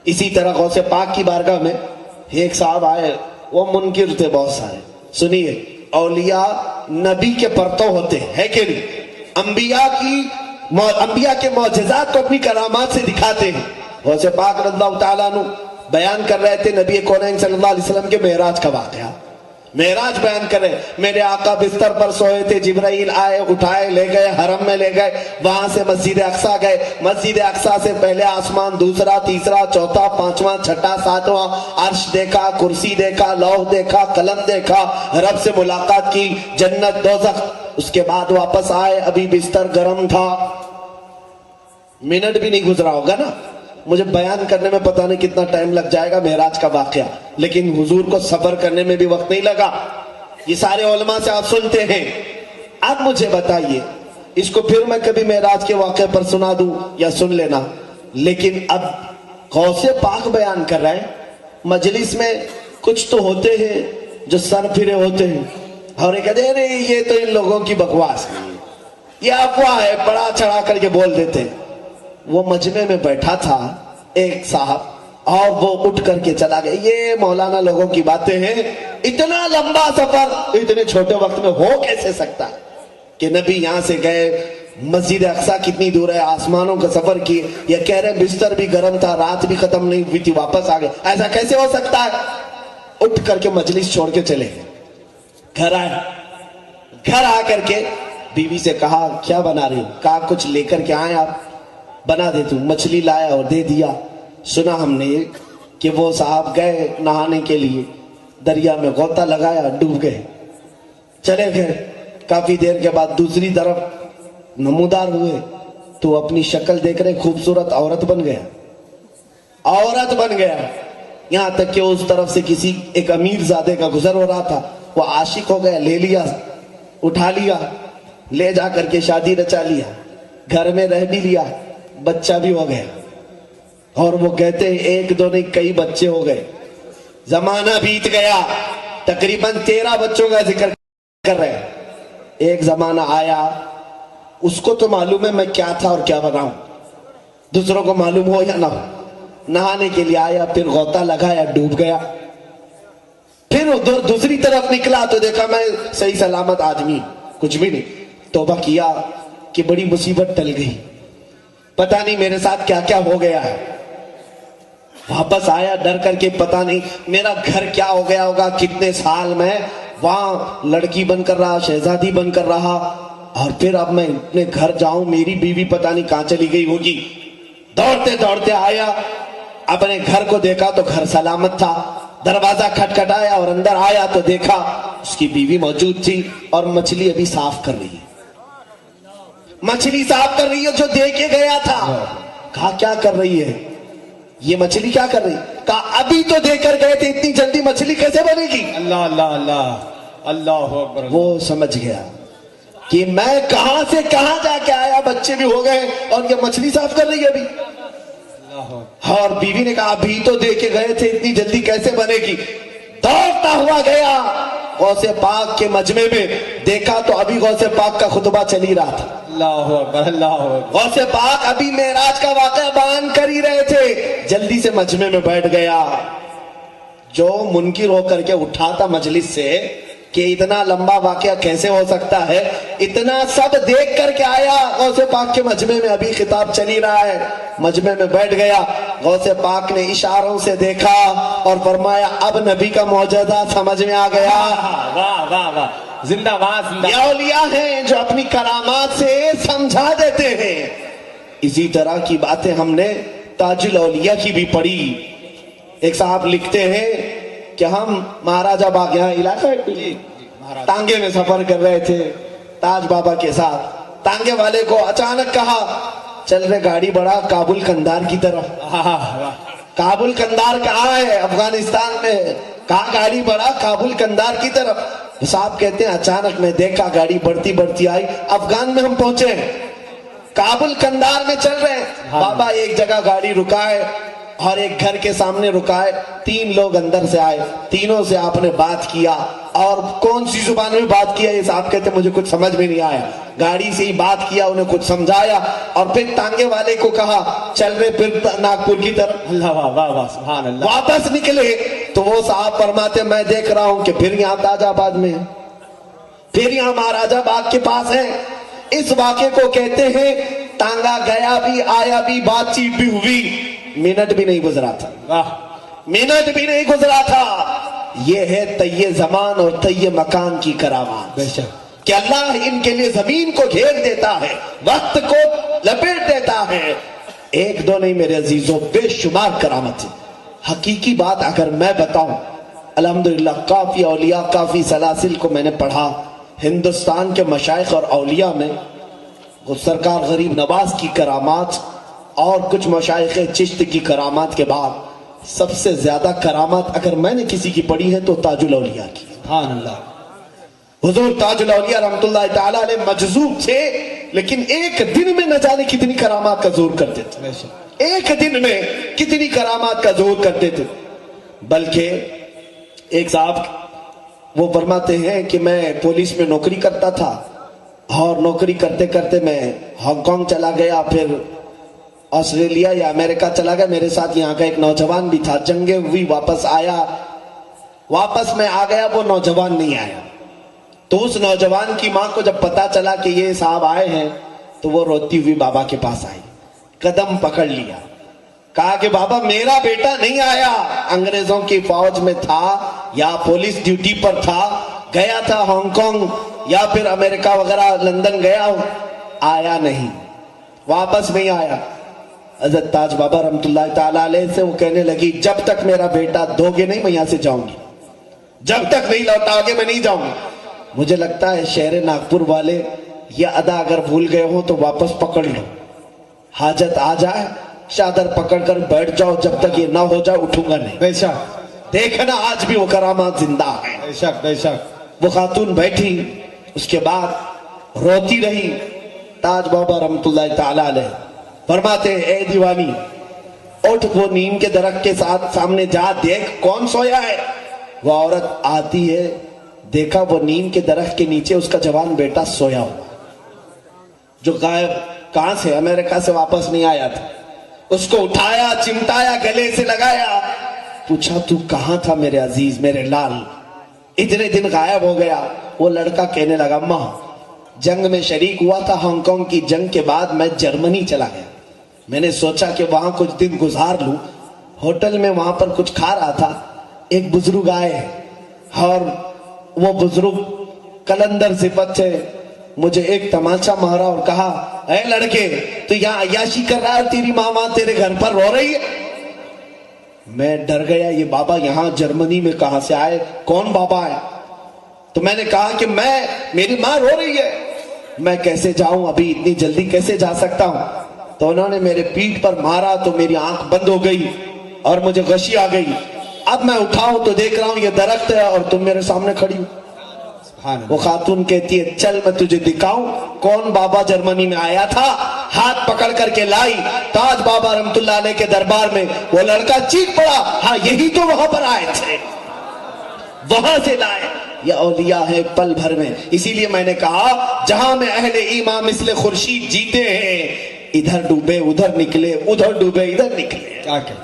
اسی طرح غوث پاک کی بارگاہ میں ایک صاحب آئے، وہ منکر تھے بہت سارے. سنیے، اولیاء نبی کے پرتو ہوتے ہیں، ہے کہ نہیں؟ انبیاء کے معجزات کو اپنی کرامات سے دکھاتے ہیں. غوث پاک رضی اللہ تعالیٰ عنہ بیان کر رہے تھے نبی کونین صلی اللہ علیہ وسلم کے معراج کا واقعہ. معراج بیان کر رہے، میرے آقا بستر پر سوئے تھے، جبرائیل آئے، اٹھائے، لے گئے، حرم میں لے گئے، وہاں سے مسجد اقصیٰ گئے، مسجد اقصیٰ سے پہلے آسمان، دوسرا، تیسرا، چوتھا، پانچواں، چھٹا، ساتواں، عرش دیکھا، کرسی دیکھا، لوح دیکھا، قلم دیکھا، رب سے ملاقات کی، جنت، دوزخ. اس کے بعد واپس آئے، ابھی بستر گرم تھا. منٹ بھی نہیں گزرا ہوگا نا، مجھے بیان کرنے میں پتہ نہیں کتنا ٹائم لگ جائے گا معراج کا واقعہ، لیکن حضور کو صبر کرنے میں بھی وقت نہیں لگا. یہ سارے علماء سے آپ سنتے ہیں. اب مجھے بتائیے، اس کو پھر میں کبھی معراج کے واقعے پر سنا دوں یا سن لینا، لیکن اب غوث پاک بیان کر رہے ہیں. مجلس میں کچھ تو ہوتے ہیں جو سر پھرے ہوتے ہیں اور یہ کہتے ہیں نہیں یہ تو ان لوگوں کی بکواس ہے، یہ افواہ ہے، بڑا چڑھا کر کے بول دیتے ہیں. وہ مجمع میں بیٹھا تھا ایک صاحب اور وہ اٹھ کر کے چلا گیا. یہ مولانا لوگوں کی باتیں ہیں، اتنا لمبا سفر اتنے چھوٹے وقت میں ہو کیسے سکتا ہے کہ نبی یہاں سے گئے، مسجد اقصیٰ کتنی دور ہے، آسمانوں کا سفر کیے، یہ کہہ رہے بستر بھی گرم تھا، رات بھی ختم نہیں ہوئی تھی، واپس آ گئے. ایسا کیسے ہو سکتا ہے؟ اٹھ کر کے مجلس چھوڑ کے چلے گئے. گھر آئے، گھر آ کر کے بیوی سے کہا کیا بنا رہی ہو؟ کہا کچھ لے کر کے آئے آپ، بنا دیتی ہوں. مچھلی لایا اور دے دیا. سنا ہم نے کہ وہ صاحب گئے نہانے کے لیے، دریا میں غوطہ لگایا، ڈوب گئے، چلے گئے. کافی دیر کے بعد دوسری طرف نمودار ہوئے تو اپنی شکل دیکھ رہے، خوبصورت عورت بن گیا، عورت بن گیا. یہاں تک کہ اس طرف سے کسی ایک امیر زادے کا گزر ہو رہا تھا، وہ عاشق ہو گیا، لے لیا، اٹھا لیا، لے جا کر کے شادی رچا لیا، گھر میں رہ بھی لیا، بچہ بھی ہو گیا. اور وہ کہتے ہیں ایک دو نہیں کئی بچے ہو گئے. زمانہ بیت گیا، تقریباً 13 بچوں کا ذکر کر رہے ہیں. ایک زمانہ آیا، اس کو تو معلوم ہے میں کیا تھا اور کیا بناؤں، دوسروں کو معلوم ہو یا نہ ہو. نہانے کے لیے آیا، پھر غوطہ لگایا، ڈوب گیا. پھر ادھر دوسری طرف نکلا تو دیکھا میں صحیح سلامت آدمی، کچھ بھی نہیں. توبہ کیا کہ بڑی مصیبت ٹل گئی، پتہ نہیں میرے ساتھ کیا کیا ہو گیا ہے. واپس آیا ڈر کر کے، پتہ نہیں میرا گھر کیا ہو گیا ہوگا، کتنے سال میں وہاں لڑکی بن کر رہا، شہزادی بن کر رہا، اور پھر اب میں اپنے گھر جاؤں، میری بیوی پتہ نہیں کہاں چلی گئی ہوگی. دوڑتے دوڑتے آیا، اپنے گھر کو دیکھا تو گھر سلامت تھا. دروازہ کھٹکھٹایا اور اندر آیا تو دیکھا اس کی بیوی موجود تھی اور مچھلی ابھی صاف کر رہی ہے. مچھلی صاف کر رہی ہے جو دے کے گیا تھا. کہا کیا کر رہی ہے یہ مچھلی، کیا کر رہی؟ کہا ابھی تو دے کر گئے تھے، اتنی جلدی مچھلی کیسے بنے گی؟ اللہ اللہ اللہ اللہ اکبر. وہ سمجھ گیا کہ میں کہاں سے کہاں جا کے آیا، بچے بھی ہو گئے اور یہ مچھلی صاف کر رہی ہے ابھی. اور بیوی نے کہا ابھی تو دے کے گئے تھے، اتنی جلدی کیسے بنے گی؟ دوڑتا ہوا گیا غوث پاک کے مجمع میں، دیکھا تو ابھی غوث پاک کا خطبہ چل ہی رہا تھا. اللہ اکبر اللہ اکبر. غوث پاک ابھی معراج کا واقعہ بیان کر ہی رہے تھے، جلدی سے مجمع میں بیٹھ گیا. جو منکر ہو کر کے اٹھا تھا مجلس سے کہ اتنا لمبا واقعہ کیسے ہو سکتا ہے، اتنا سب دیکھ کر کے آیا غوث پاک کے مجمع میں، ابھی خطاب چل ہی رہا ہے. مجمع میں بیٹھ گیا. غوث پاک نے اشاروں سے دیکھا اور فرمایا اب نبی کا معجزہ سمجھ میں آ گیا. واہ واہ واہ، زندہ باد زندہ. یہ اولیاء ہیں جو اپنی کرامات سے سمجھا دیتے ہیں. اسی طرح کی باتیں ہم نے تاج الاولیاء کی بھی پڑھی. ایک صاحب لکھتے ہیں کہ ہم مہاراجہ باغ یہاں علاقہ ٹانگے میں سفر کر رہے تھے تاج بابا کے ساتھ. ٹانگے والے کو اچانک کہا چل رہے گاڑی بڑھا کابل کندھار کی طرف. کابل کندھار کہاں ہے؟ افغانستان میں. کہاں گاڑی بڑھا؟ کابل کندھار کی طرف. صاحب کہتے ہیں اچانک میں دیکھا گاڑی بڑھتی بڑھتی آئی، افغان میں ہم پہنچے، کابل کندھار میں چل رہے ہیں. بابا ایک جگہ گاڑی رکائے اور ایک گھر کے سامنے رکائے. 3 لوگ اندر سے آئے، تینوں سے آپ نے بات کیا. اور کون سی زبان میں بات کیا، یہ صاحب کہتے مجھے کچھ سمجھ میں نہیں آیا، گاڑی سے ہی بات کیا، انہیں کچھ سمجھایا اور پھر ٹانگے والے کو کہا چل رہے پھر ناگپور کی طرف۔ اللہ واہ واہ واہ سبحان اللہ۔ واپس نکلے تو وہ صاحب فرماتے میں دیکھ رہا ہوں کہ پھر یہاں تاج آباد میں ہے، پھر یہاں مہاراجہ باغ کے پاس ہے۔ اس واقعے کو کہتے ہیں ٹانگا گیا بھی آیا بھی، بات چیت بھی ہوئی، منٹ بھی نہیں گزرا تھا، واہ منٹ بھی نہیں گزرا تھا۔ یہ ہے طی زمان اور طی مکان کی کرامات، بے شک کہ اللہ ان کے لیے زمین کو گھیر دیتا ہے، وقت کو لپیٹ دیتا ہے۔ ایک دو نہیں میرے عزیزوں، بے شمار کرامت ہے۔ حقیقی بات اگر میں بتاؤں، الحمدللہ کافی اولیاء، کافی سلاسل کو میں نے پڑھا ہندوستان کے مشائخ اور اولیاء میں، سرکار غریب نواز کی کرامات اور کچھ مشائخ چشت کی کرامات کے بعد سب سے زیادہ کرامات اگر میں نے کسی کی پڑھی ہے تو تاج الاولیاء کی۔ سبحان اللہ۔ حضور تاج الاولیاء رحمت اللہ تعالیٰ علیہ مجذوب تھے، لیکن ایک دن میں نہ جانے کتنی کرامات کا ظہور کرتے تھے، بے شک ایک دن میں کتنی کرامات کا ظہور کرتے تھے۔ بلکہ ایک صاحب وہ فرماتے ہیں کہ میں پولیس میں نوکری کرتا تھا اور نوکری کرتے کرتے میں ہانگ کانگ چلا گیا، پھر آسٹریلیا یا امریکہ چلا گیا، میرے ساتھ یہاں کا ایک نوجوان بھی تھا، جنگیں ہوئی، واپس آیا، واپس میں آ گیا، وہ نوجوان نہیں آیا۔ تو اس نوجوان کی ماں کو جب پتا چلا کہ یہ صاحب آئے ہیں تو وہ روتی ہوئی بابا کے پاس آئی، قدم پکڑ لیا، کہا کہ بابا میرا بیٹا نہیں آیا، انگریزوں کی فوج میں تھا یا پولیس ڈیوٹی پر تھا، گیا تھا ہانگ کانگ یا پھر امریکہ وغیرہ لندن گیا، آیا نہیں، واپس نہیں آیا۔ حضرت تاج بابا رحمت اللہ تعالیٰ علیہ سے وہ کہنے لگی جب تک میرا بیٹا دو گے نہیں میں یہاں سے جاؤں گی، جب تک نہیں لوٹاؤ گے میں نہیں جاؤں گی۔ مجھے لگتا ہے شہر ناگپور والے یہ ادا اگر بھول گئے ہوں تو واپس پکڑ لو، حاجت آ جائے چادر پکڑ کر بیٹھ جاؤ، جب تک یہ نہ ہو جائے اٹھوں گا نہیں۔ بے شک دیکھنا آج بھی وہ کرامات زندہ ہیں۔ بے شک بے شک۔ وہ خاتون بیٹھی، اس کے بعد روتی رہی۔ تاج بابا رحمت اللہ تعالیٰ علیہ فرماتے اے دیوانی اٹھ، وہ نیم کے درخت کے ساتھ سامنے جا، دیکھ کون سویا ہے۔ وہ عورت آتی ہے، دیکھا وہ نیم کے درخت کے نیچے اس کا جوان بیٹا سویا ہوا، جو غائب کہاں سے، امریکہ سے واپس نہیں آیا تھا۔ اس کو اٹھایا، چمٹایا، گلے سے لگایا، پوچھا تو کہاں تھا میرے عزیز، میرے لال، اتنے دن غائب ہو گیا۔ وہ لڑکا کہنے لگا ماں جنگ میں شریک ہوا تھا، ہانگ کانگ کی جنگ کے بعد میں جرمنی چلا گیا، میں نے سوچا کہ وہاں کچھ دن گزار لوں، ہوٹل میں وہاں پر کچھ کھا رہا تھا، ایک بزرگ آئے اور وہ بزرگ کلندر صفت سے مجھے ایک تماچا مارا اور کہا اے لڑکے تو یہاں عیاشی کر رہا ہے، تیری ماں وہاں تیرے گھر پر رو رہی ہے۔ میں ڈر گیا، یہ بابا یہاں جرمنی میں کہاں سے آئے، کون بابا ہے؟ تو میں نے کہا کہ میری ماں رو رہی ہے، میں کیسے جاؤں، ابھی اتنی جلدی کیسے جا سکتا ہوں؟ تو انہوں نے میرے پیٹھ پر مارا تو میری آنکھ بند ہو گئی اور مجھے غشی آ گئی۔ اب میں اٹھاؤں تو دیکھ رہا ہوں یہ درخت ہے اور تم میرے سامنے کھڑی ہو۔ وہ خاتون کہتی ہے چل میں تجھے دکھاؤں کون بابا جرمنی میں آیا تھا۔ ہاتھ پکڑ کر کے لائی تاج بابا رحمت اللہ علیہ کے دربار میں۔ وہ لڑکا چیخ پڑا ہاں یہی تو وہاں پر آئے تھے، وہاں سے لائے۔ یہ اولیاء ہے پل بھر میں۔ اسی لیے میں نے کہا جہاں میں اہل ایمان مثل خورشید جیتے ہیں، ادھر ڈوبے ادھر نکلے، ادھر ڈوبے ادھر نکلے۔ کیا کہ